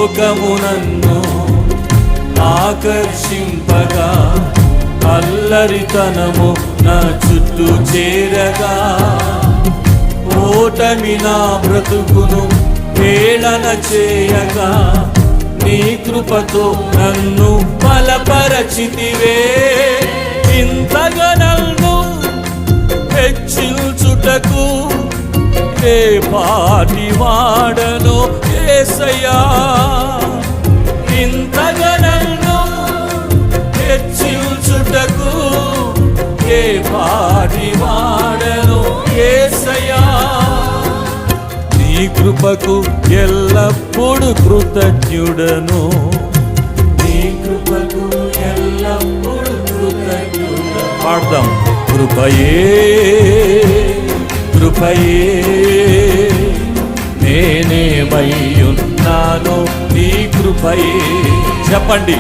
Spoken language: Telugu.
లోకము నన్ను ఆకర్షింపగా, అల్లరితనము నా చుట్టూ చేరగా, ఓటమి నా బ్రతుకును హేళన చేయగా, నీ కృపతో నన్ను బలపరచితివే. ఇంతగా నన్ను హెచ్చించుటకు ఏ పాటి వాడను యేసయ్యా. ఇంతగా నన్ను హెచ్చించుటకు ఏ పాటి వాడను యేసయ్యా. నీ కృపకు ఎల్లప్పుడు కృతజ్ఞుడను, నీ కృపకు ఎల్లప్పుడు కృతజ్ఞుడను. పాడదాం. కృపయే కృపయే నేనేమయ్యున్నాను నీ కృపయే. చెప్పండి.